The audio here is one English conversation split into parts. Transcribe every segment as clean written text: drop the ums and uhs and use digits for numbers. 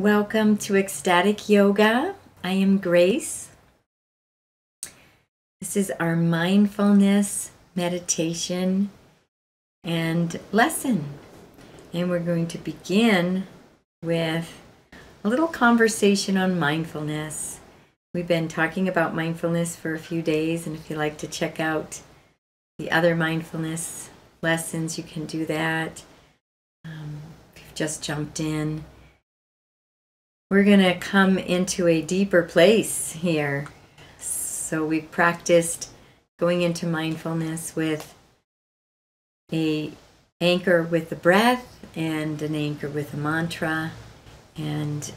Welcome to Ecstatic Yoga. I am Grace. This is our mindfulness meditation and lesson. And we're going to begin with a little conversation on mindfulness. We've been talking about mindfulness for a few days, and if you'd like to check out the other mindfulness lessons, you can do that. If you've just jumped in, we're going to come into a deeper place here. So we've practiced going into mindfulness with an anchor with the breath and an anchor with a mantra and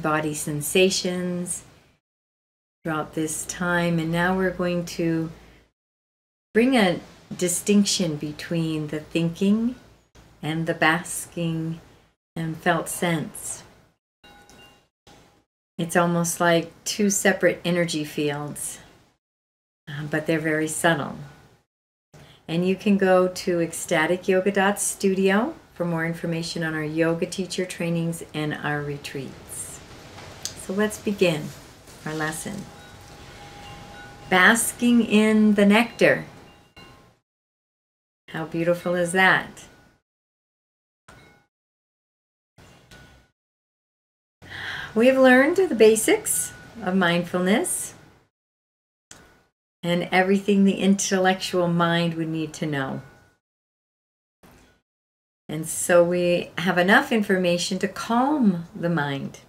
body sensations throughout this time. And now we're going to bring a distinction between the thinking and the basking and felt sense. It's almost like two separate energy fields, but they're very subtle. And you can go to ecstaticyoga.studio for more information on our yoga teacher trainings and our retreats. So let's begin our lesson. Basking in the nectar. How beautiful is that? We have learned the basics of mindfulness and everything the intellectual mind would need to know. And so we have enough information to calm the mind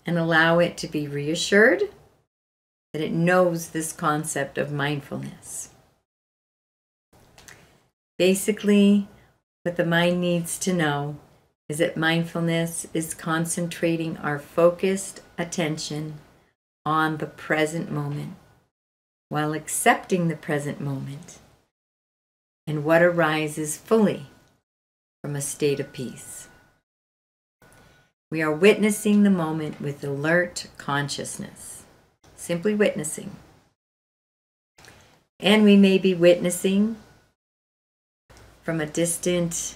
and allow it to be reassured that it knows this concept of mindfulness. Basically, what the mind needs to know is that mindfulness is concentrating our focused attention on the present moment while accepting the present moment and what arises fully from a state of peace. We are witnessing the moment with alert consciousness, simply witnessing. And we may be witnessing from a distant,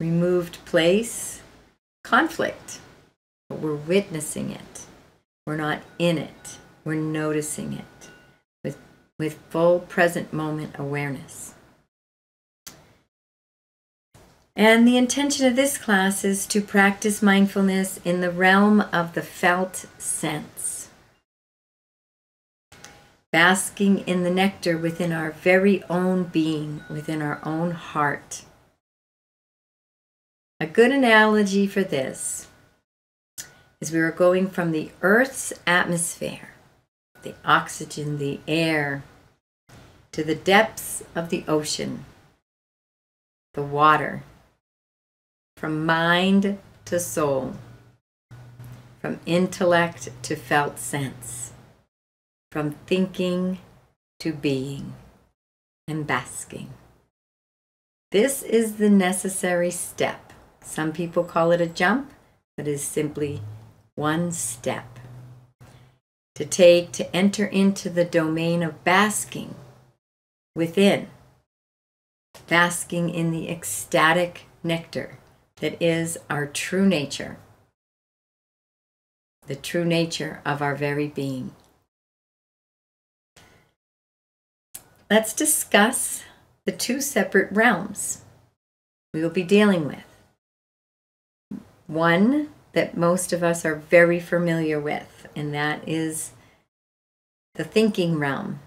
removed place, conflict, but we're witnessing it. We're not in it. We're noticing it with full present moment awareness. And the intention of this class is to practice mindfulness in the realm of the felt sense, basking in the nectar within our very own being, within our own heart. A good analogy for this is we were going from the Earth's atmosphere, the oxygen, the air, to the depths of the ocean, the water, from mind to soul, from intellect to felt sense, from thinking to being and basking. This is the necessary step. Some people call it a jump, but it is simply one step to take to enter into the domain of basking within, basking in the ecstatic nectar that is our true nature, the true nature of our very being. Let's discuss the two separate realms we will be dealing with. One that most of us are very familiar with, and that is the thinking realm.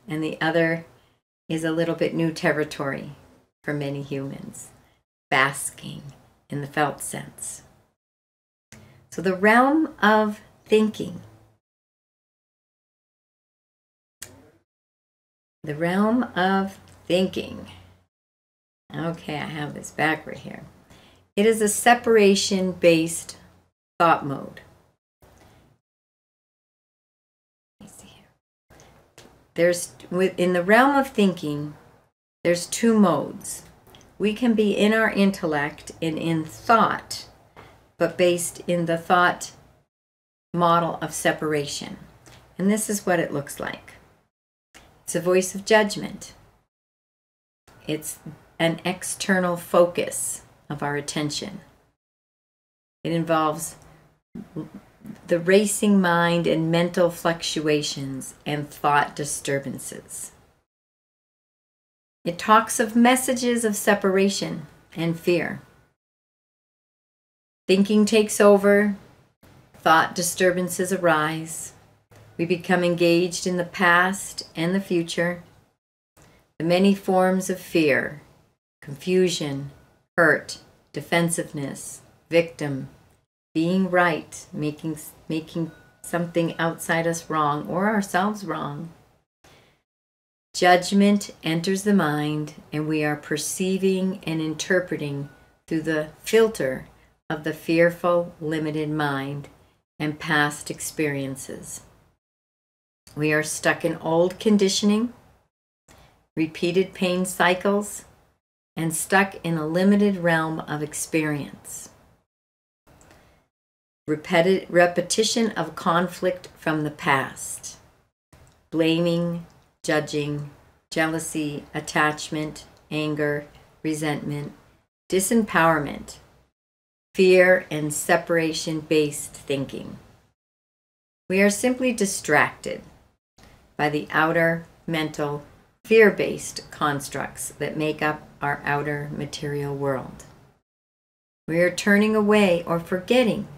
And the other is a little bit new territory for many humans, basking in the felt sense. So the realm of thinking. The realm of thinking. Okay, I have this backward here. It is a separation-based thought mode. Let me see here. In the realm of thinking, there's two modes. We can be in our intellect and in thought, but based in the thought model of separation. And this is what it looks like. It's a voice of judgment. It's an external focus of our attention. It involves the racing mind and mental fluctuations and thought disturbances. It talks of messages of separation and fear. Thinking takes over, thought disturbances arise. We become engaged in the past and the future. The many forms of fear, confusion, hurt, defensiveness, victim, being right, making something outside us wrong or ourselves wrong. Judgment enters the mind, and we are perceiving and interpreting through the filter of the fearful, limited mind and past experiences. We are stuck in old conditioning, repeated pain cycles, and stuck in a limited realm of experience. Repetition of conflict from the past. Blaming, judging, jealousy, attachment, anger, resentment, disempowerment, fear, and separation-based thinking. We are simply distracted by the outer mental, fear-based constructs that make up our outer material world. We are turning away or forgetting,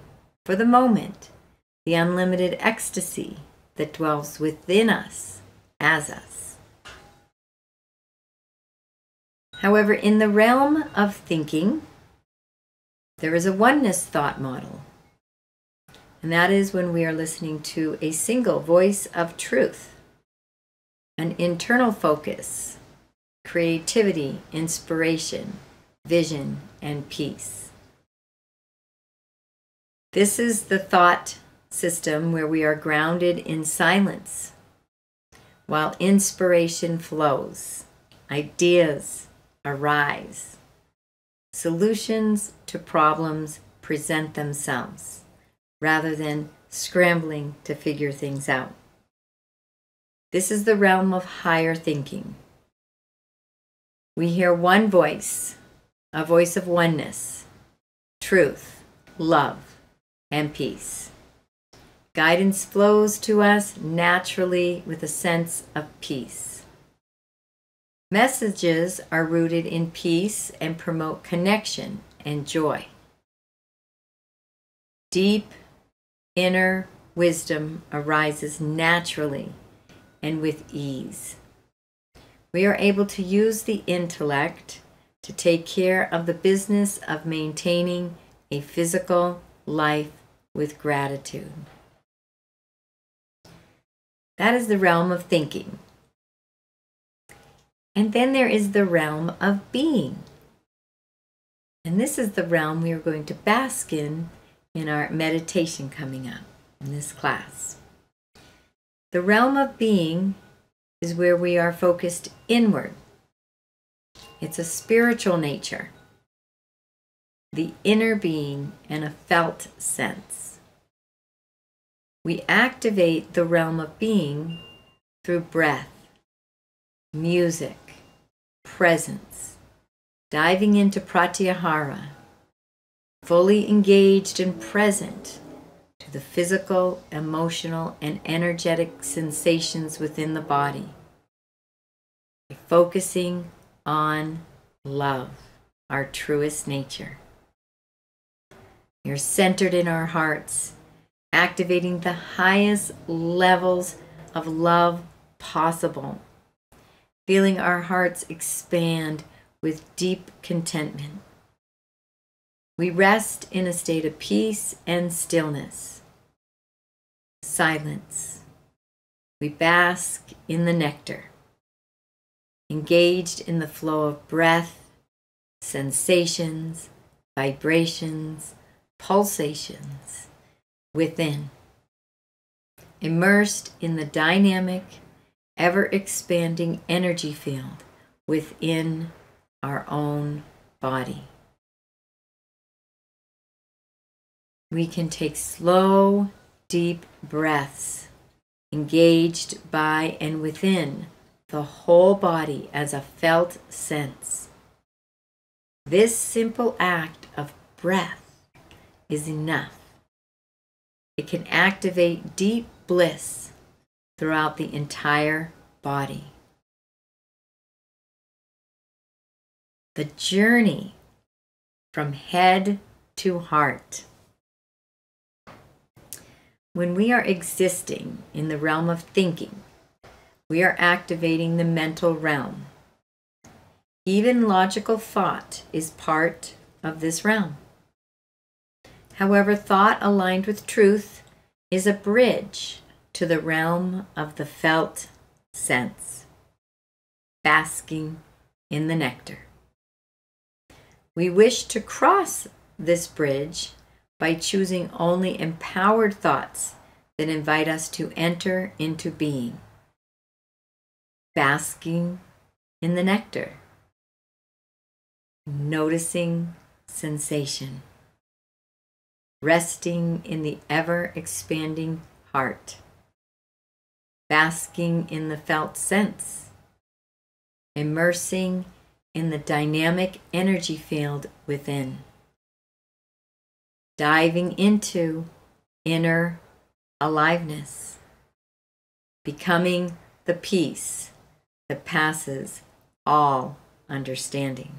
for the moment, the unlimited ecstasy that dwells within us as us. However, in the realm of thinking, there is a oneness thought model, and that is when we are listening to a single voice of truth, an internal focus, creativity, inspiration, vision, and peace. This is the thought system where we are grounded in silence while inspiration flows, ideas arise, solutions to problems present themselves rather than scrambling to figure things out. This is the realm of higher thinking. We hear one voice, a voice of oneness, truth, love, and peace. Guidance flows to us naturally with a sense of peace. Messages are rooted in peace and promote connection and joy. Deep inner wisdom arises naturally and with ease. We are able to use the intellect to take care of the business of maintaining a physical life with gratitude. That is the realm of thinking. And then there is the realm of being. And this is the realm we are going to bask in our meditation coming up in this class. The realm of being is where we are focused inward. It's a spiritual nature, the inner being, and a felt sense. We activate the realm of being through breath, music, presence, diving into Pratyahara, fully engaged and present to the physical, emotional, and energetic sensations within the body. Focusing on love, our truest nature. You're centered in our hearts, activating the highest levels of love possible, feeling our hearts expand with deep contentment. We rest in a state of peace and stillness, silence. We bask in the nectar, engaged in the flow of breath, sensations, vibrations, pulsations within, immersed in the dynamic, ever-expanding energy field within our own body. We can take slow, deep breaths, engaged by and within the whole body as a felt sense. This simple act of breath is enough It can activate deep bliss throughout the entire body. The journey from head to heart. When we are existing in the realm of thinking, we are activating the mental realm. Even logical thought is part of this realm. However, thought aligned with truth is a bridge to the realm of the felt sense, basking in the nectar. We wish to cross this bridge by choosing only empowered thoughts that invite us to enter into being, basking in the nectar, noticing sensation, resting in the ever-expanding heart, basking in the felt sense, immersing in the dynamic energy field within, diving into inner aliveness, becoming the peace that passes all understanding.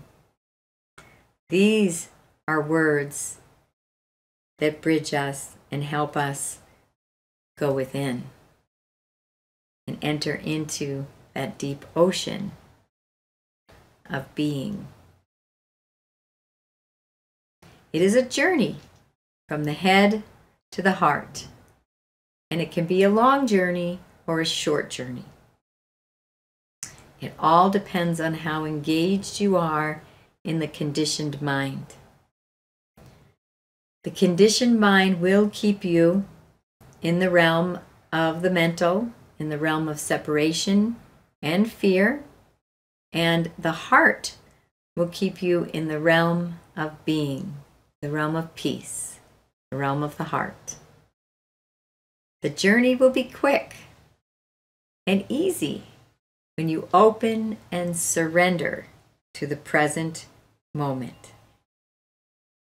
These are words that bridge us and help us go within and enter into that deep ocean of being. It is a journey from the head to the heart, and it can be a long journey or a short journey. It all depends on how engaged you are in the conditioned mind. The conditioned mind will keep you in the realm of the mental, in the realm of separation and fear, and the heart will keep you in the realm of being, the realm of peace, the realm of the heart. The journey will be quick and easy when you open and surrender to the present moment.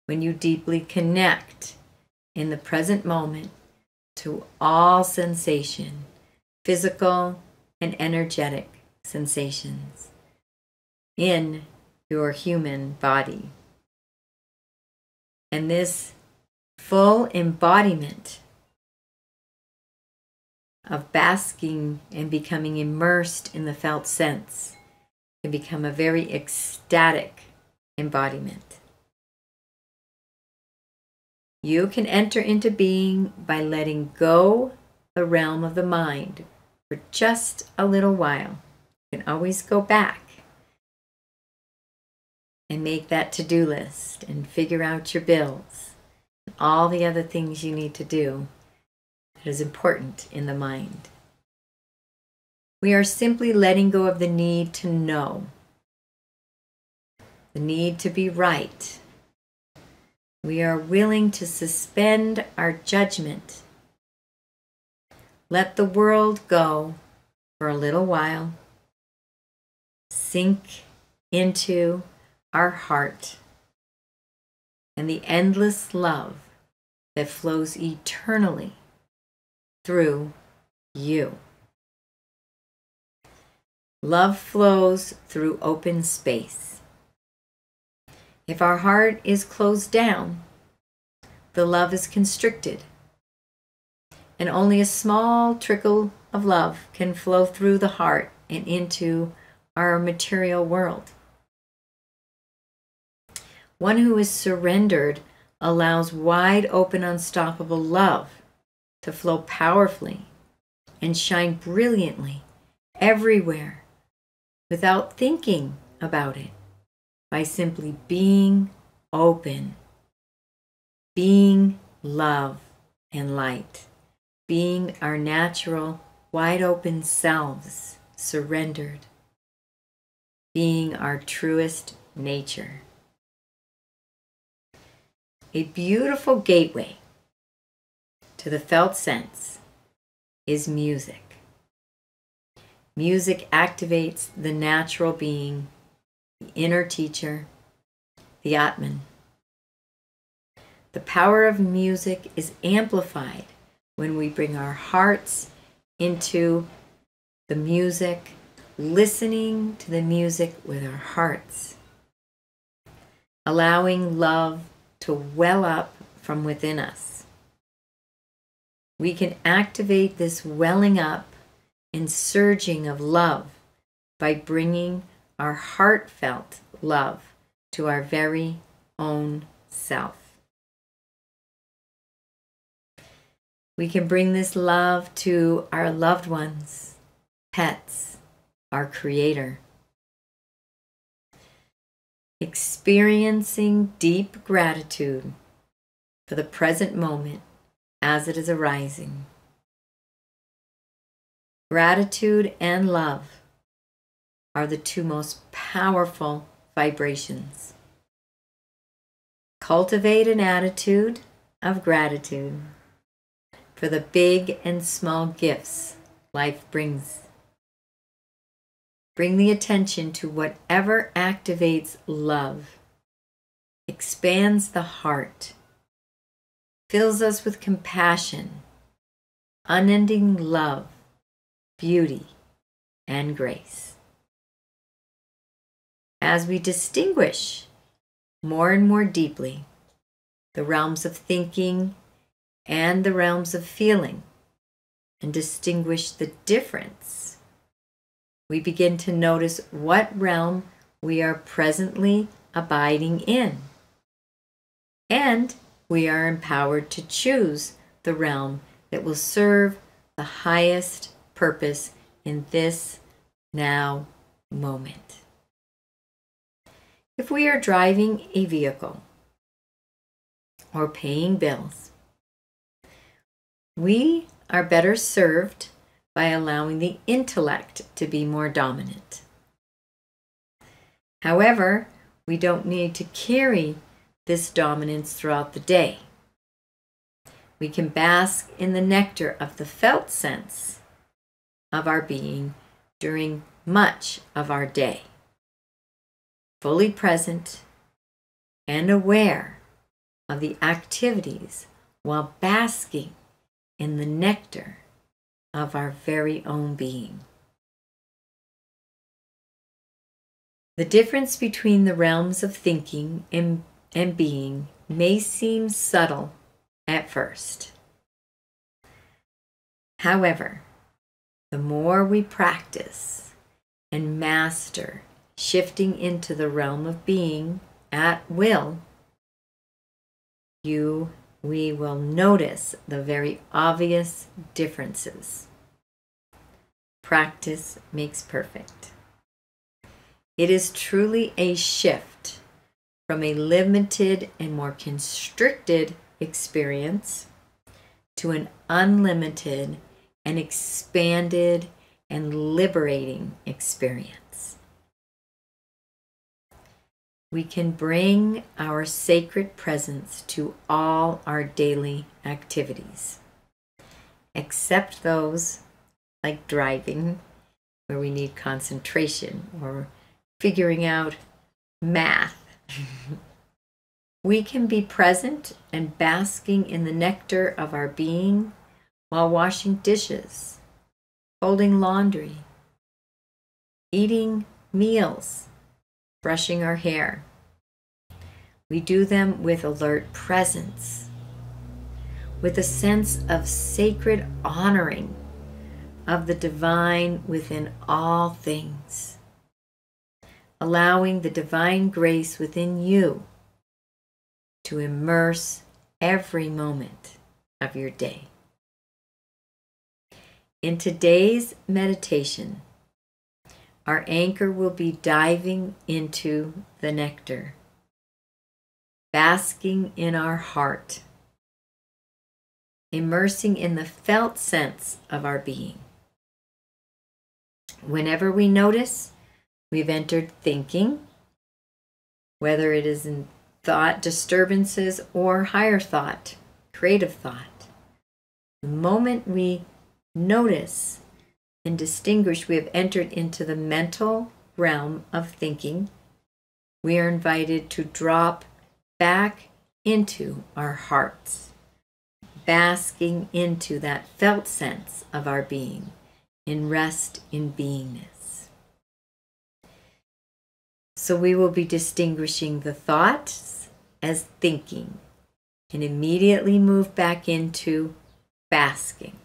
When you deeply connect in the present moment to all sensation, physical and energetic sensations in your human body. And this full embodiment of basking and becoming immersed in the felt sense can become a very ecstatic embodiment. You can enter into being by letting go the realm of the mind for just a little while. You can always go back and make that to-do list and figure out your bills and all the other things you need to do that is important in the mind. We are simply letting go of the need to know, the need to be right. We are willing to suspend our judgment. Let the world go for a little while. Sink into our heart and the endless love that flows eternally through you. Love flows through open space. If our heart is closed down, the love is constricted, and only a small trickle of love can flow through the heart and into our material world. One who is surrendered allows wide open, unstoppable love to flow powerfully and shine brilliantly everywhere without thinking about it, by simply being open, being love and light, being our natural, wide open selves, surrendered, being our truest nature. A beautiful gateway to the felt sense is music. Music activates the natural being, the inner teacher, the Atman. The power of music is amplified when we bring our hearts into the music, listening to the music with our hearts, allowing love to well up from within us. We can activate this welling up and surging of love by bringing our heartfelt love to our very own self. We can bring this love to our loved ones, pets, our Creator. Experiencing deep gratitude for the present moment as it is arising. Gratitude and love are the two most powerful vibrations. Cultivate an attitude of gratitude for the big and small gifts life brings. Bring the attention to whatever activates love, expands the heart, fills us with compassion, unending love, beauty, and grace. As we distinguish more and more deeply the realms of thinking and the realms of feeling, and distinguish the difference, we begin to notice what realm we are presently abiding in. And we are empowered to choose the realm that will serve the highest purpose in this now moment. If we are driving a vehicle or paying bills, we are better served by allowing the intellect to be more dominant. However, we don't need to carry this dominance throughout the day. We can bask in the nectar of the felt sense of our being during much of our day, fully present and aware of the activities while basking in the nectar of our very own being. The difference between the realms of thinking and being may seem subtle at first. However, the more we practice and master shifting into the realm of being at will, we will notice the very obvious differences. Practice makes perfect. It is truly a shift from a limited and more constricted experience to an unlimited and expanded and liberating experience. We can bring our sacred presence to all our daily activities, except those like driving, where we need concentration, or figuring out math. We can be present and basking in the nectar of our being while washing dishes, folding laundry, eating meals, brushing our hair. We do them with alert presence, with a sense of sacred honoring of the divine within all things, allowing the divine grace within you to immerse every moment of your day. In today's meditation, our anchor will be diving into the nectar, basking in our heart, immersing in the felt sense of our being. Whenever we notice we've entered thinking, whether it is in thought disturbances or higher thought, creative thought, the moment we notice and distinguish we have entered into the mental realm of thinking, we are invited to drop back into our hearts, basking into that felt sense of our being, in rest in beingness. So we will be distinguishing the thoughts as thinking and immediately move back into basking.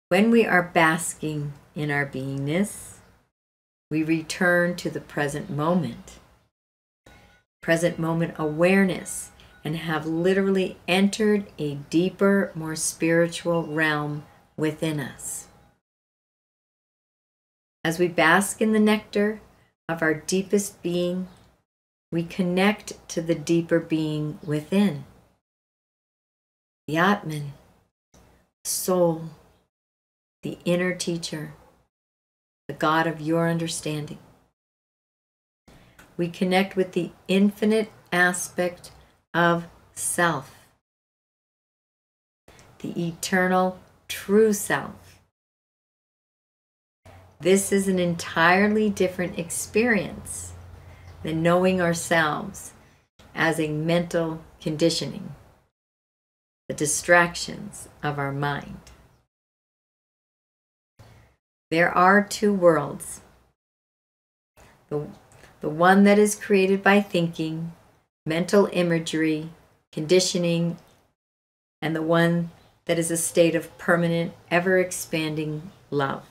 When we are basking in our beingness, we return to the present moment awareness, and have literally entered a deeper, more spiritual realm within us. As we bask in the nectar of our deepest being, we connect to the deeper being within, the Atman, soul, the inner teacher, the God of your understanding. We connect with the infinite aspect of self, the eternal true self. This is an entirely different experience than knowing ourselves as a mental conditioning, the distractions of our mind. There are two worlds. The one that is created by thinking, mental imagery, conditioning, and the one that is a state of permanent, ever-expanding love.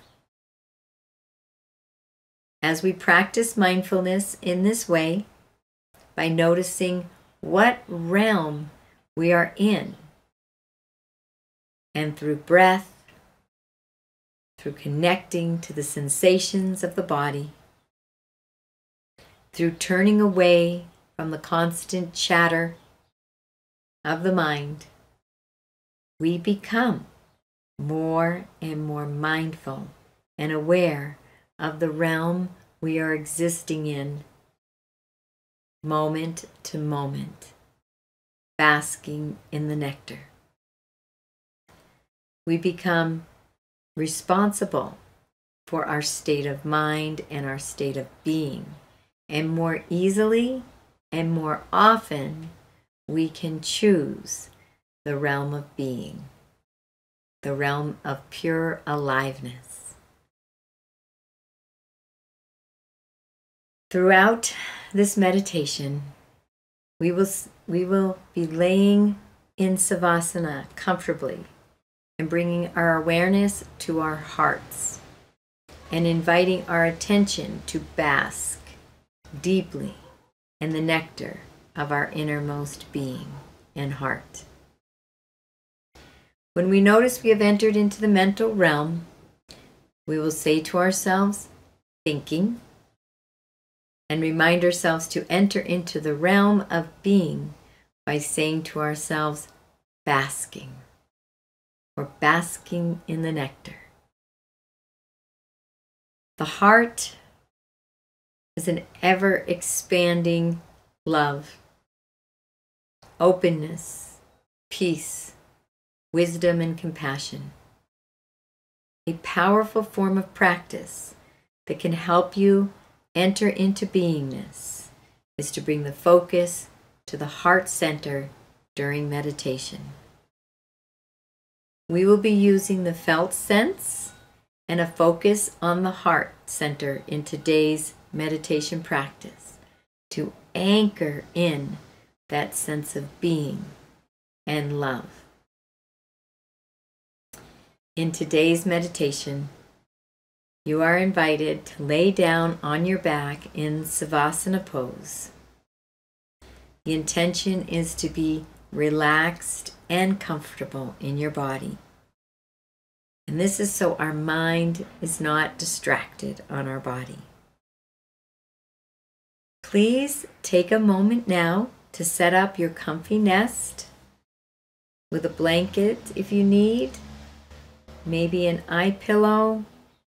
As we practice mindfulness in this way, by noticing what realm we are in, and through breath, through connecting to the sensations of the body, through turning away from the constant chatter of the mind, we become more and more mindful and aware of the realm we are existing in, moment to moment, basking in the nectar. We become responsible for our state of mind and our state of being. And more easily and more often, we can choose the realm of being, the realm of pure aliveness. Throughout this meditation, we will be laying in Savasana comfortably and bringing our awareness to our hearts and inviting our attention to bask deeply in the nectar of our innermost being and heart. When we notice we have entered into the mental realm, we will say to ourselves, thinking, and remind ourselves to enter into the realm of being by saying to ourselves, basking, or basking in the nectar. The heart is an ever-expanding love, openness, peace, wisdom, and compassion. A powerful form of practice that can help you enter into beingness is to bring the focus to the heart center during meditation. We will be using the felt sense and a focus on the heart center in today's meditation practice to anchor in that sense of being and love. In today's meditation, you are invited to lay down on your back in Savasana pose. The intention is to be relaxed and comfortable in your body. And this is so our mind is not distracted on our body. Please take a moment now to set up your comfy nest with a blanket if you need, maybe an eye pillow.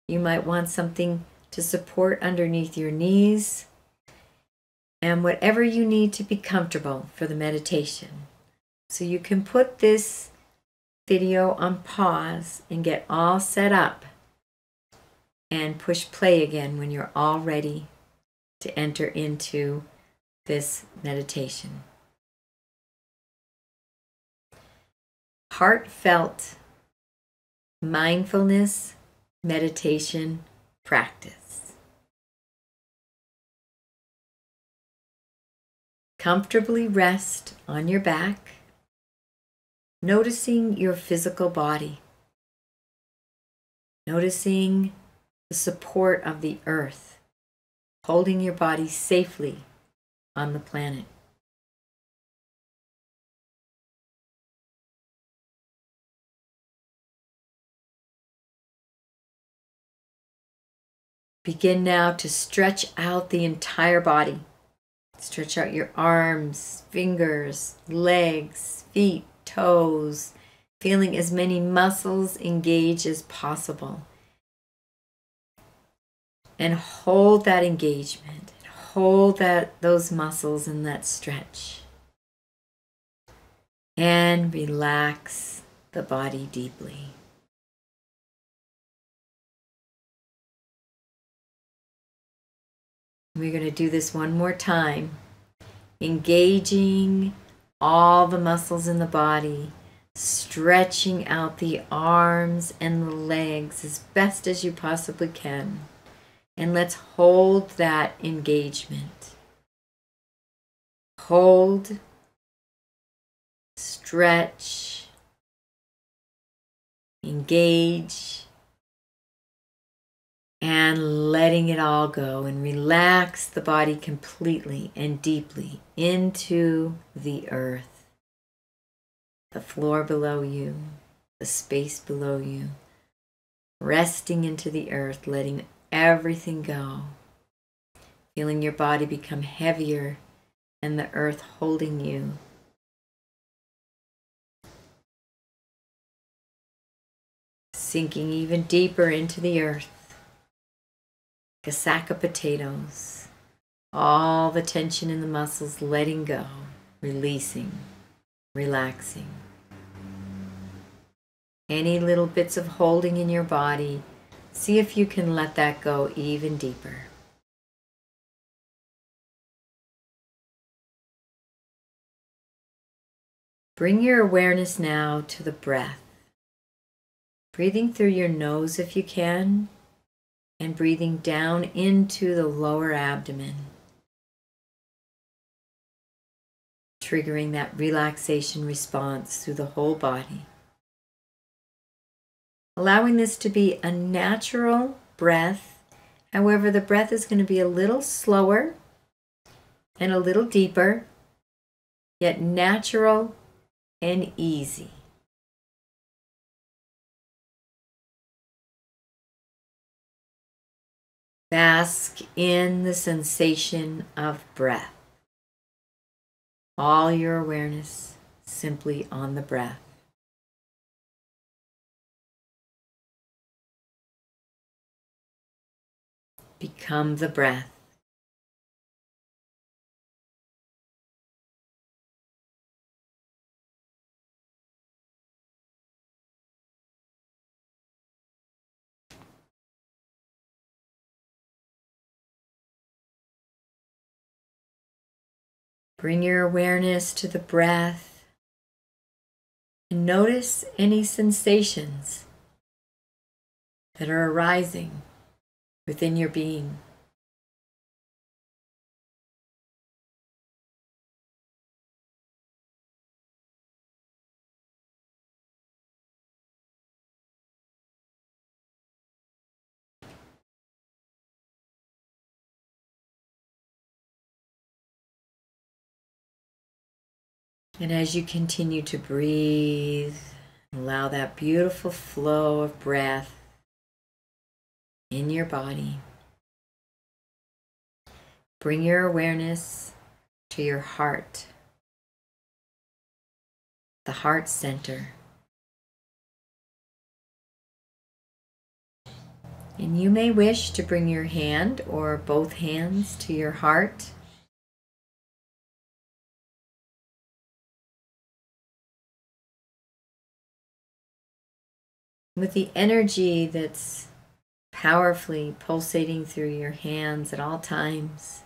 You might want something to support underneath your knees, and whatever you need to be comfortable for the meditation. So you can put this video on pause and get all set up and push play again when you're all ready to enter into this meditation. Heartfelt mindfulness meditation practice. Comfortably rest on your back, noticing your physical body, noticing the support of the earth, holding your body safely on the planet. Begin now to stretch out the entire body. Stretch out your arms, fingers, legs, feet, toes, feeling as many muscles engage as possible. And hold that engagement. Hold those muscles in that stretch. And relax the body deeply. We're going to do this one more time, engaging all the muscles in the body, stretching out the arms and the legs as best as you possibly can. And let's hold that engagement. Hold, stretch, engage, and letting it all go, and relax the body completely and deeply into the earth, the floor below you, the space below you, resting into the earth, letting everything go, feeling your body become heavier and the earth holding you. Sinking even deeper into the earth. A sack of potatoes, all the tension in the muscles letting go, releasing, relaxing. Any little bits of holding in your body, see if you can let that go even deeper. Bring your awareness now to the breath. Breathing through your nose if you can, and breathing down into the lower abdomen, triggering that relaxation response through the whole body. Allowing this to be a natural breath. However, the breath is going to be a little slower and a little deeper, yet natural and easy. Bask in the sensation of breath. All your awareness simply on the breath. Become the breath. Bring your awareness to the breath and notice any sensations that are arising within your being. And as you continue to breathe, allow that beautiful flow of breath in your body. Bring your awareness to your heart, the heart center. And you may wish to bring your hand or both hands to your heart. With the energy that's powerfully pulsating through your hands at all times,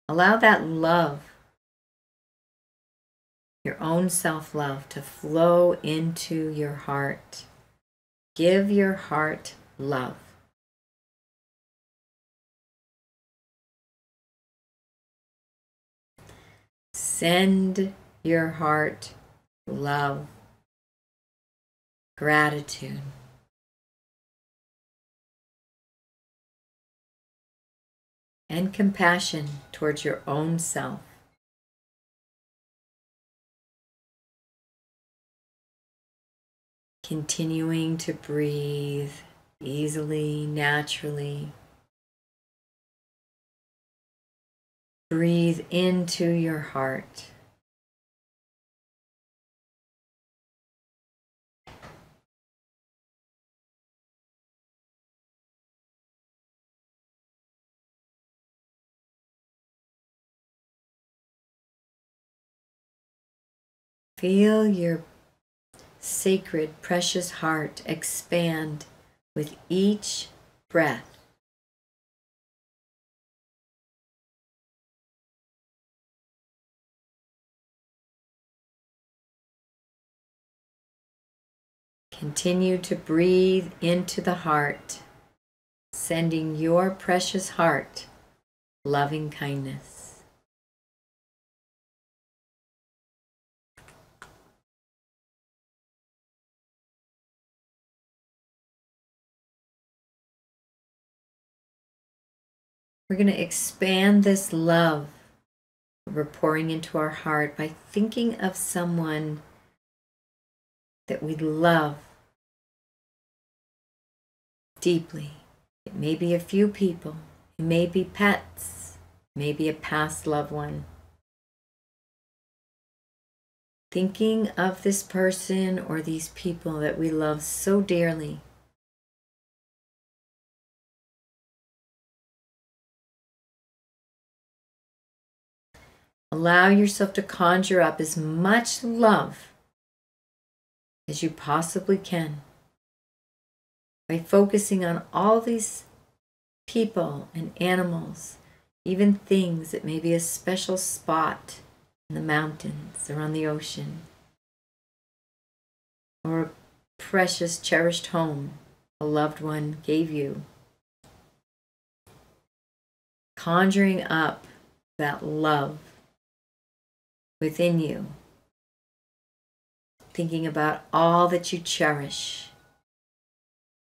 Allow that love, your own self-love, to flow into your heart. Give your heart love. Send your heart love, gratitude. And compassion towards your own self. Continuing to breathe easily, naturally. Breathe into your heart. Feel your sacred, precious heart expand with each breath. Continue to breathe into the heart, sending your precious heart loving kindness. We're going to expand this love we're pouring into our heart by thinking of someone that we love deeply. It may be a few people, it may be pets, maybe a past loved one. Thinking of this person or these people that we love so dearly. Allow yourself to conjure up as much love as you possibly can by focusing on all these people and animals, even things that may be a special spot in the mountains or on the ocean, or a precious, cherished home a loved one gave you. Conjuring up that love within you, thinking about all that you cherish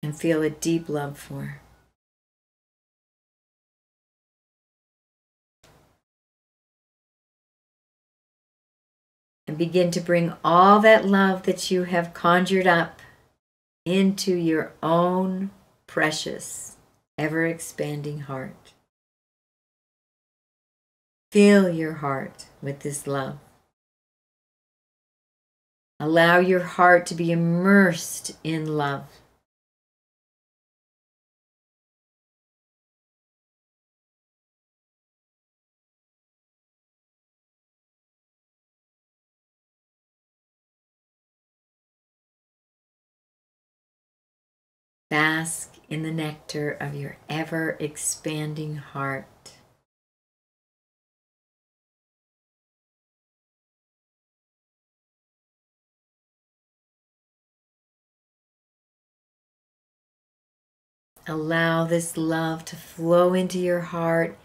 and feel a deep love for. And begin to bring all that love that you have conjured up into your own precious, ever-expanding heart. Fill your heart with this love. Allow your heart to be immersed in love. Bask in the nectar of your ever-expanding heart. Allow this love to flow into your heart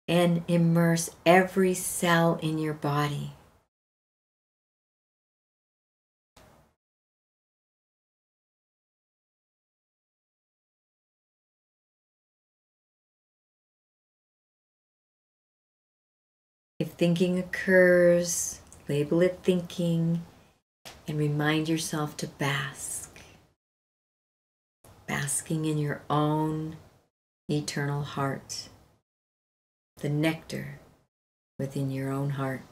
and immerse every cell in your body. If thinking occurs, label it thinking and remind yourself to bask. Basking in your own eternal heart. The nectar within your own heart.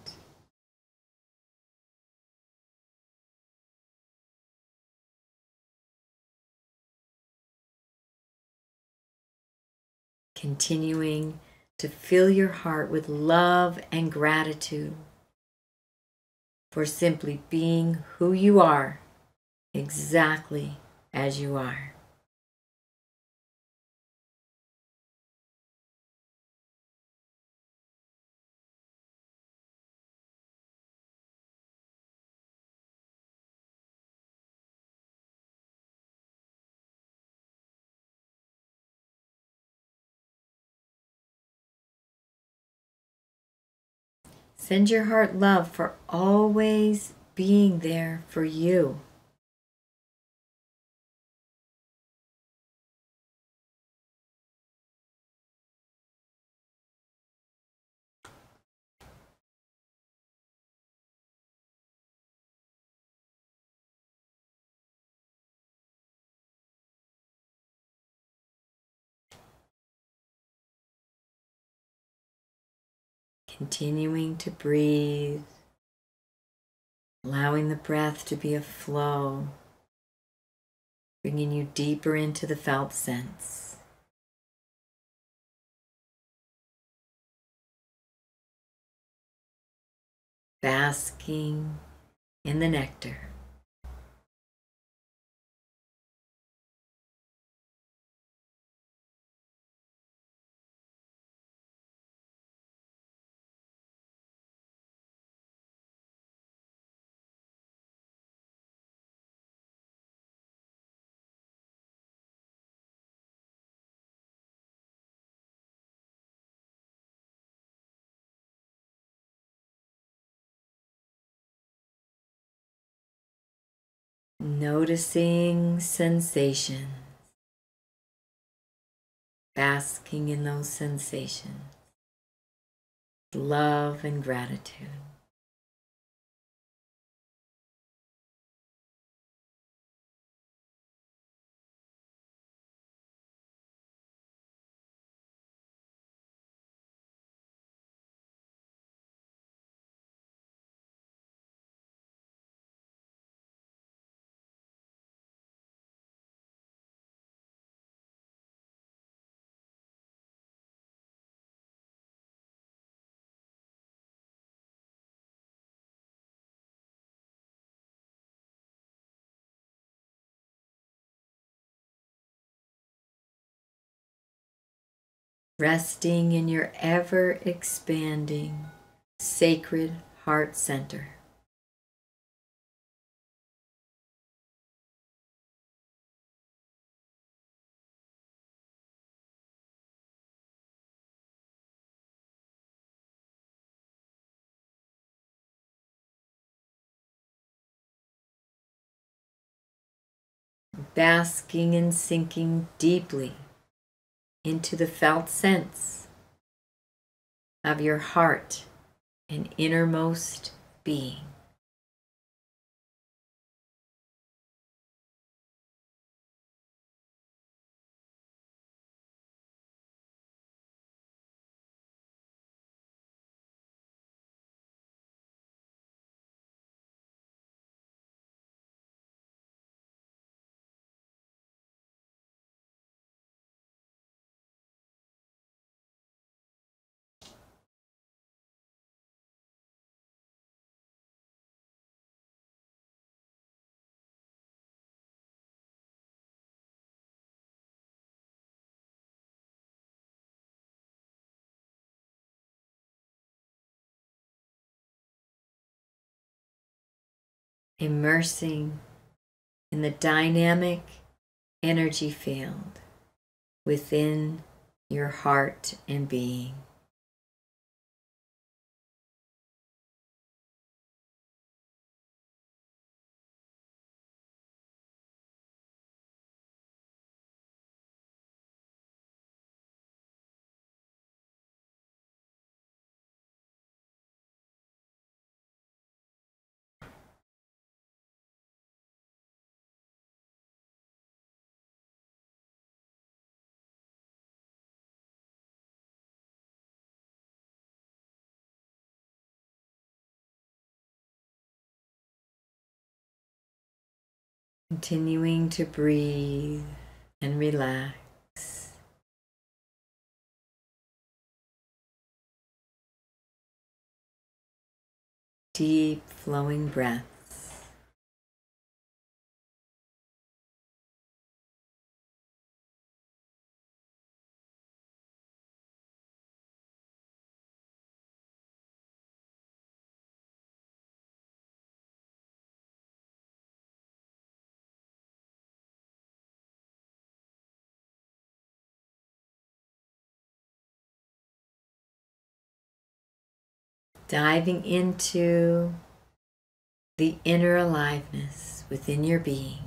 Continuing to fill your heart with love and gratitude for simply being who you are, exactly as you are. Send your heart love for always being there for you. Continuing to breathe, allowing the breath to be a flow, bringing you deeper into the felt sense. Basking in the nectar. Noticing sensations, basking in those sensations, love and gratitude. Resting in your ever-expanding sacred heart center. Basking and sinking deeply into the felt sense of your heart and innermost being. Immersing in the dynamic energy field within your heart and being. Continuing to breathe and relax. Deep flowing breaths. diving into the inner aliveness within your being.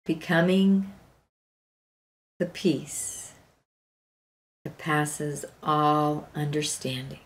Becoming the peace that passes all understanding.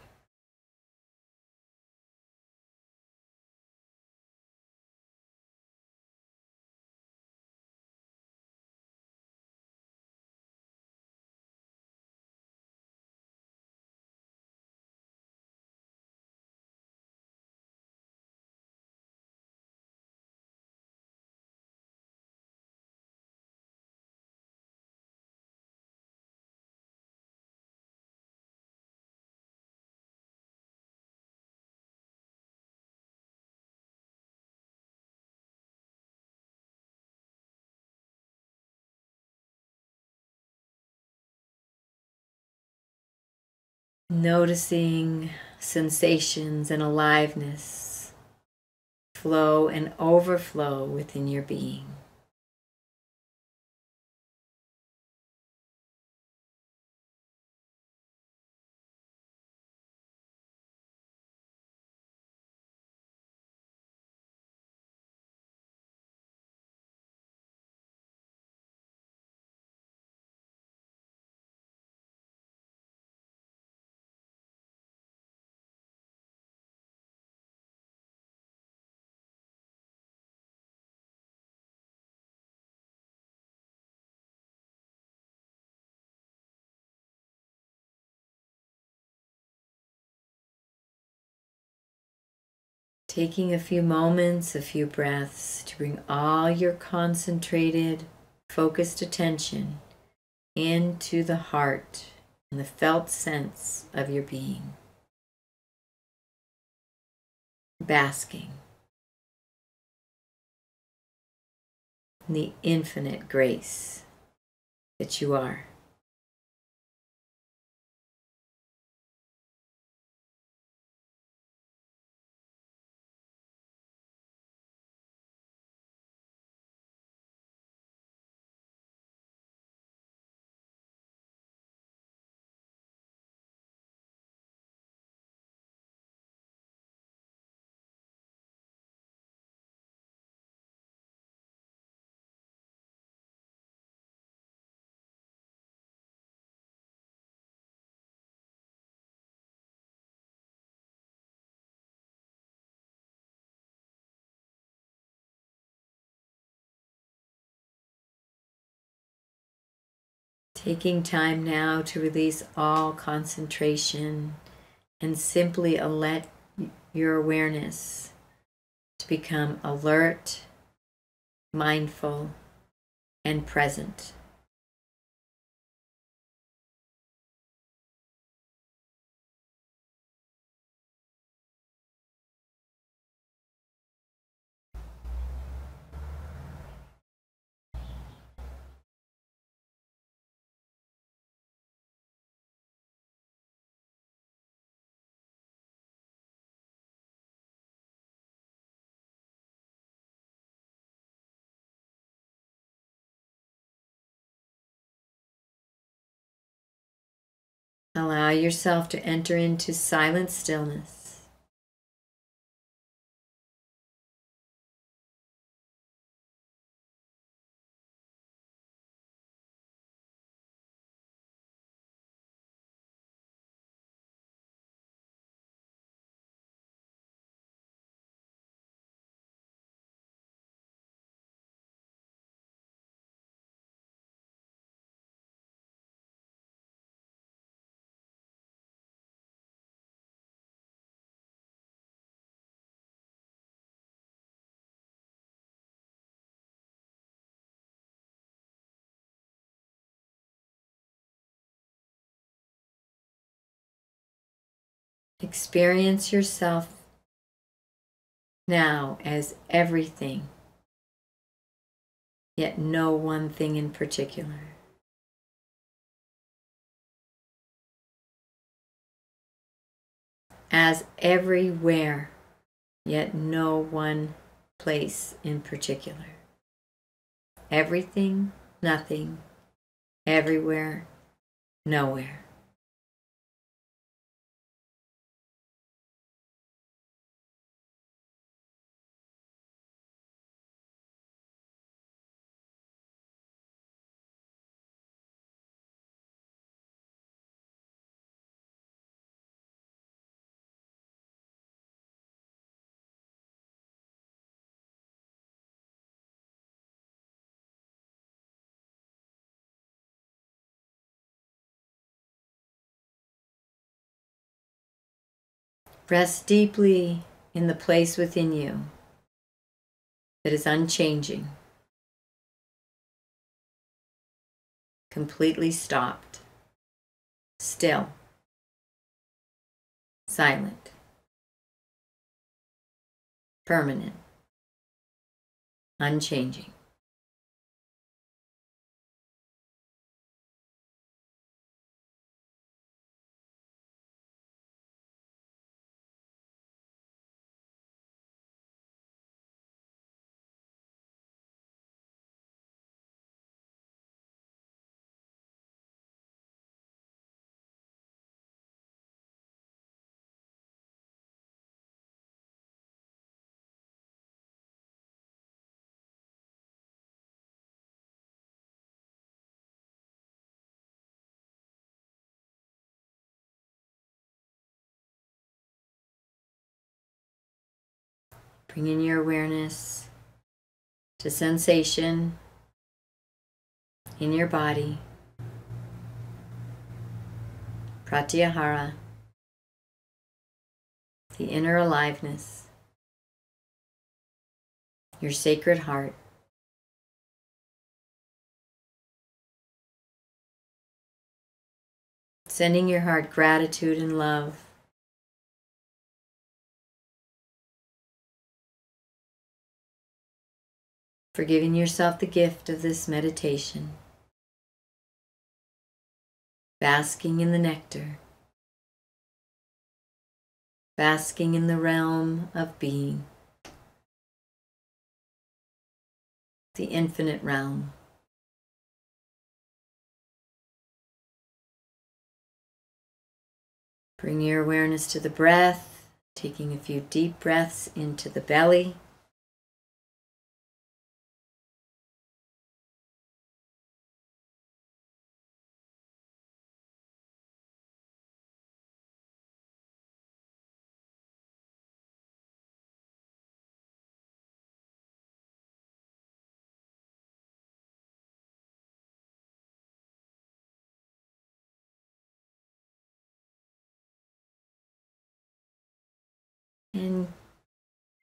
Noticing sensations and aliveness flow and overflow within your being. Taking a few moments, a few breaths to bring all your concentrated, focused attention into the heart and the felt sense of your being. Basking in the infinite grace that you are. Taking time now to release all concentration and simply let your awareness to become alert, mindful, and present. Allow yourself to enter into silent stillness. Experience yourself now as everything, yet no one thing in particular. As everywhere, yet no one place in particular. Everything, nothing, everywhere, nowhere. Rest deeply in the place within you that is unchanging, completely stopped, still, silent, permanent, unchanging. Bringing your awareness to sensation in your body, Pratyahara, the inner aliveness, your sacred heart. Sending your heart gratitude and love. For giving yourself the gift of this meditation. Basking in the nectar. Basking in the realm of being. The infinite realm. Bring your awareness to the breath, taking a few deep breaths into the belly. And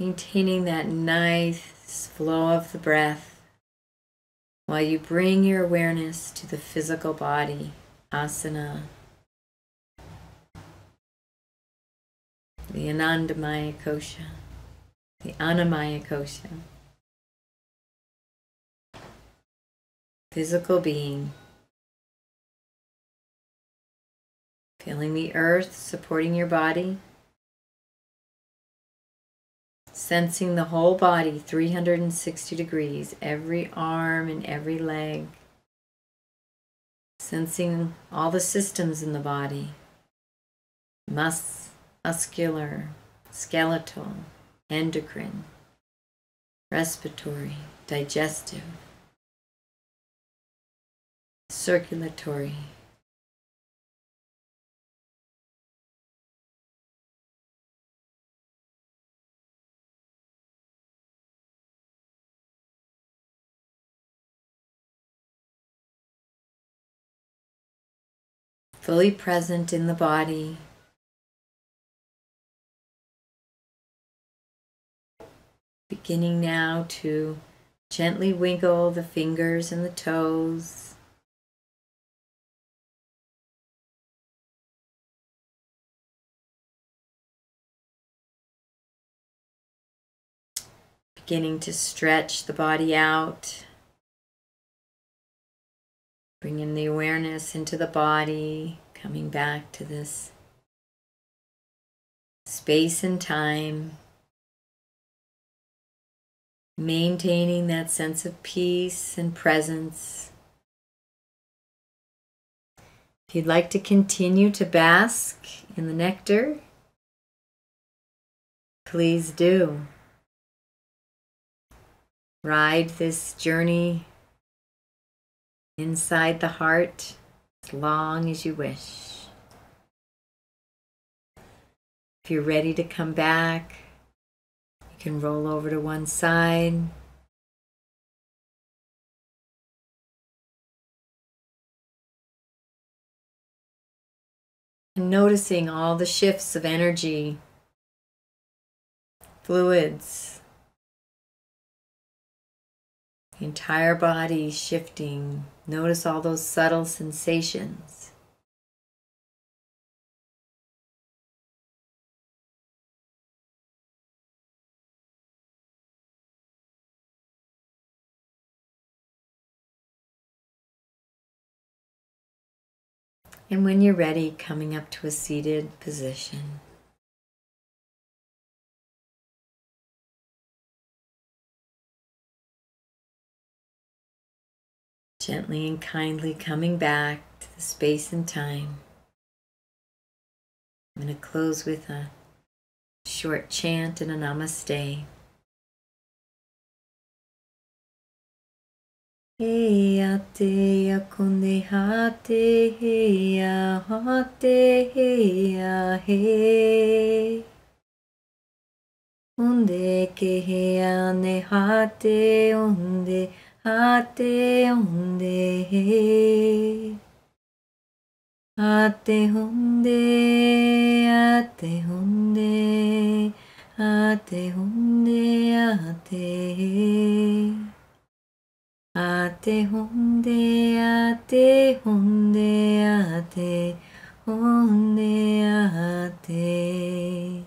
maintaining that nice flow of the breath while you bring your awareness to the physical body, asana, the Anandamaya kosha, the Annamaya kosha, physical being, feeling the earth supporting your body, sensing the whole body 360 degrees, every arm and every leg, sensing all the systems in the body, muscular, skeletal, endocrine, respiratory, digestive, circulatory, fully present in the body, beginning now to gently wiggle the fingers and the toes, beginning to stretch the body out, bringing the awareness into the body, coming back to this space and time, maintaining that sense of peace and presence. If you'd like to continue to bask in the nectar, please do. Ride this journey inside the heart as long as you wish. If you're ready to come back, you can roll over to one side. And noticing all the shifts of energy, fluids, the entire body shifting. Notice all those subtle sensations. And when you're ready, coming up to a seated position. Gently and kindly coming back to the space and time. I'm going to close with a short chant and a namaste. Heya te akonde hate heya hate heya he. Onde ke heya ne hate onde hate onde he. Ate honde, ate honde, ate honde, ate. Ate honde, ate honde, ate honde, ate.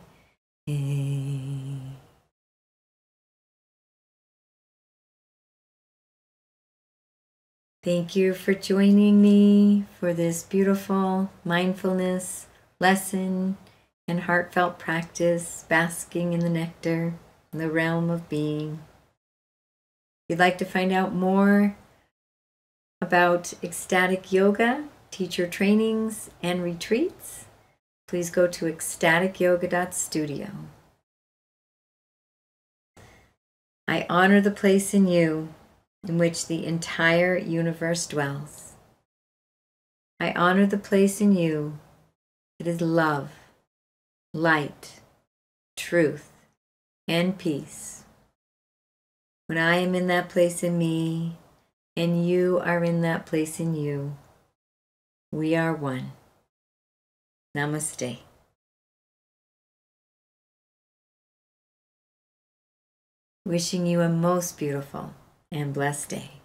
Thank you for joining me for this beautiful mindfulness lesson and heartfelt practice, basking in the nectar in the realm of being. If you'd like to find out more about ecstatic yoga, teacher trainings, and retreats, please go to ecstaticyoga.studio. I honor the place in you in which the entire universe dwells. I honor the place in you that is love, light, truth, and peace. When I am in that place in me, and you are in that place in you, we are one. Namaste. Wishing you a most beautiful and blessed day.